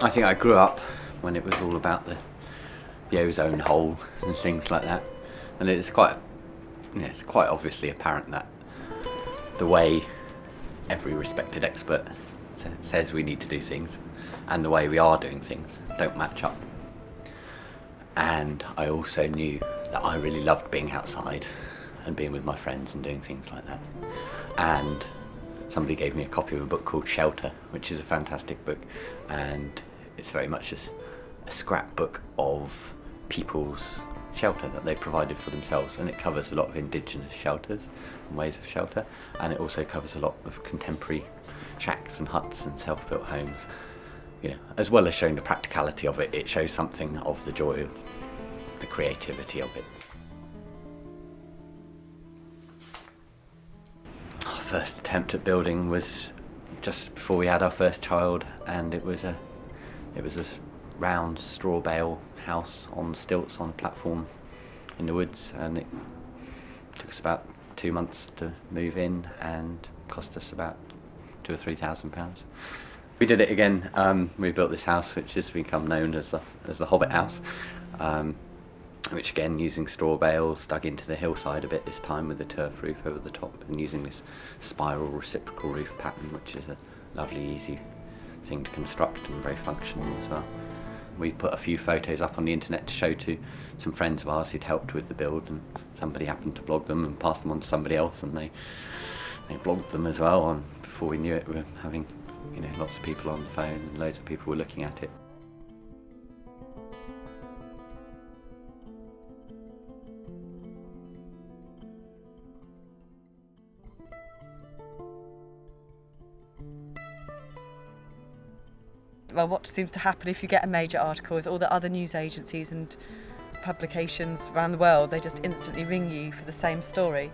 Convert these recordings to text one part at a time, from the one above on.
I think I grew up when it was all about the ozone hole and things like that, and it's quite obviously apparent that the way every respected expert says we need to do things and the way we are doing things don't match up. And I also knew that I really loved being outside and being with my friends and doing things like that. And somebody gave me a copy of a book called Shelter, which is a fantastic book, and it's very much just a scrapbook of people's shelter that they provided for themselves, and it covers a lot of indigenous shelters and ways of shelter, and it also covers a lot of contemporary shacks and huts and self-built homes. You know, as well as showing the practicality of it, it shows something of the joy of the creativity of it. Our first attempt at building was just before we had our first child, and it was a round straw bale house on stilts on a platform in the woods, and it took us about 2 months to move in and cost us about £2,000 or £3,000. We did it again. We built this house, which has become known as the Hobbit house, which again using straw bales dug into the hillside a bit this time with a turf roof over the top, and using this spiral reciprocal roof pattern, which is a lovely easy thing to construct and very functional as well. We put a few photos up on the internet to show to some friends of ours who'd helped with the build, and somebody happened to blog them and pass them on to somebody else, and they blogged them as well. And before we knew it, we were having lots of people on the phone, and loads of people were looking at it. Well, what seems to happen if you get a major article is all the other news agencies and publications around the world, they just instantly ring you for the same story.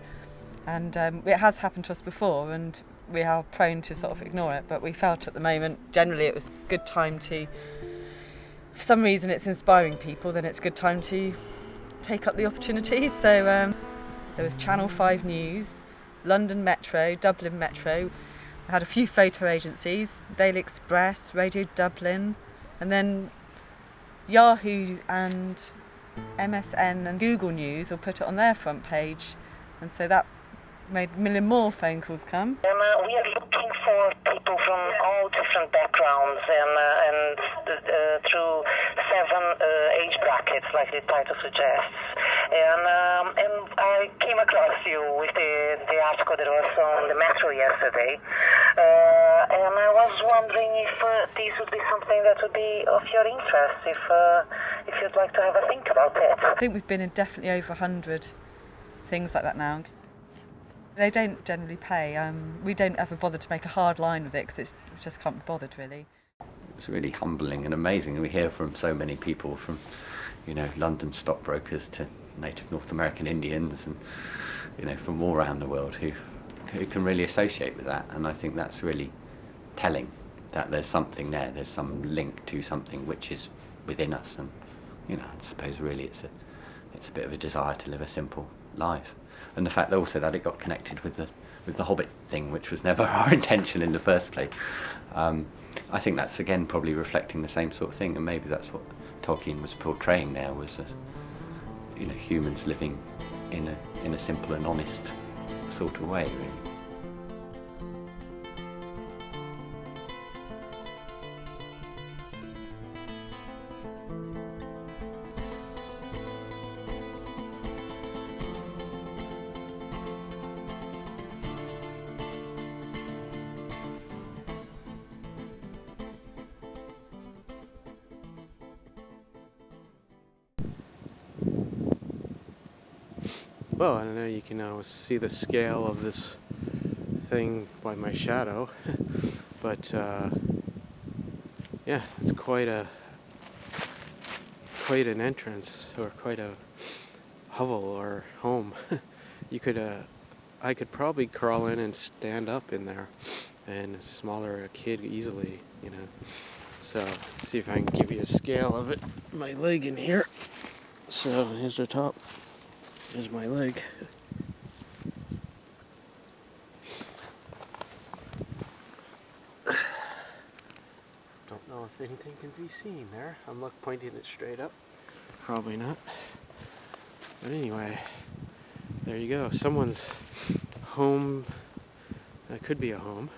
And it has happened to us before, and we are prone to sort of ignore it, but we felt at the moment generally it was a good time to for some reason it's inspiring people, then it's a good time to take up the opportunities. So there was Channel 5 News, London Metro, Dublin Metro. I had a few photo agencies, Daily Express, Radio Dublin, and then Yahoo and MSN and Google News will put it on their front page, and so that made a million more phone calls come. And we are looking for people from all different backgrounds and through 7 age brackets, like the title suggests. And I came across you with the article that was on the Metro yesterday, and I was wondering if this would be something that would be of your interest, if you'd like to have a think about it. I think we've been in definitely over 100 things like that now. They don't generally pay. We don't ever bother to make a hard line with it because we just can't be bothered, really. It's really humbling and amazing. We hear from so many people, from London stockbrokers to native North American Indians, and from all around the world who can really associate with that. And I think that's really telling, that there's something there. There's some link to something which is within us, and I suppose really it's a bit of a desire to live a simple life. And the fact also that it got connected with the Hobbit thing, which was never our intention in the first place. I think that's again probably reflecting the same sort of thing, and maybe that's what Tolkien was portraying there, was humans living in a simple and honest sort of way, really. Well, I don't know, you can see the scale of this thing by my shadow, but yeah, it's quite an entrance, or quite a hovel or home. I could probably crawl in and stand up in there, and smaller a kid easily, So, let's see if I can give you a scale of it. My leg in here. So, here's the top. Here's my leg. Don't know if anything can be seen there. I'm pointing it straight up. Probably not. But anyway, there you go. Someone's home. That could be a home.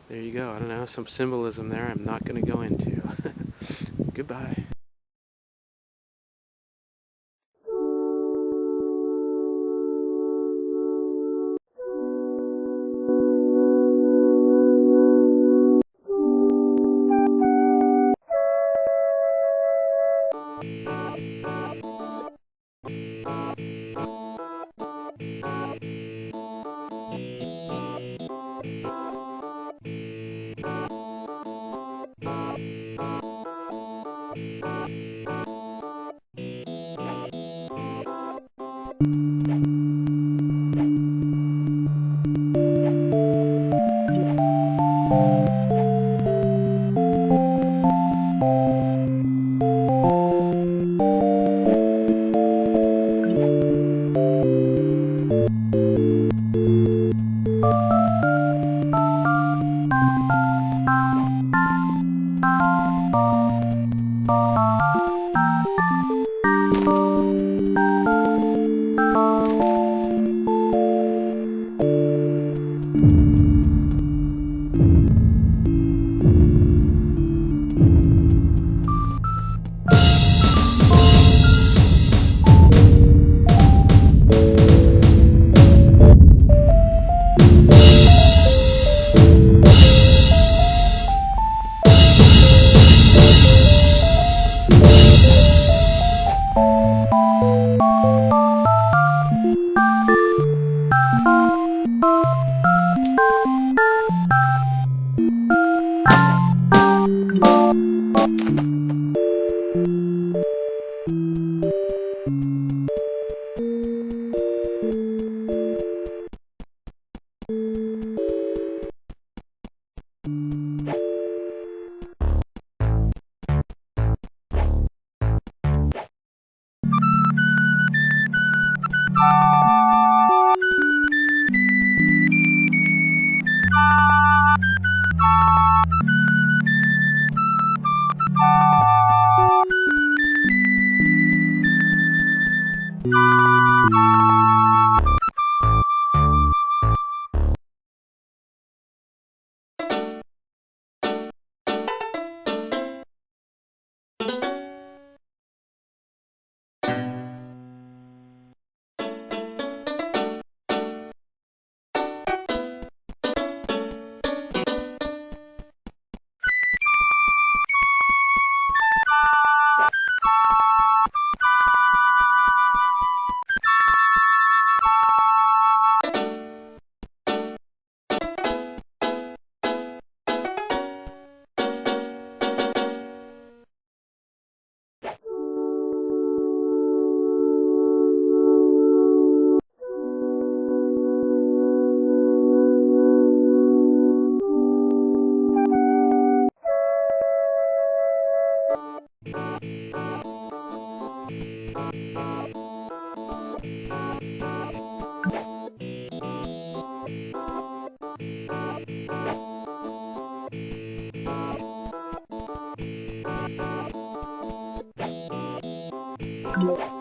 There you go. I don't know. Some symbolism there I'm not going to go into. Goodbye. Yeah.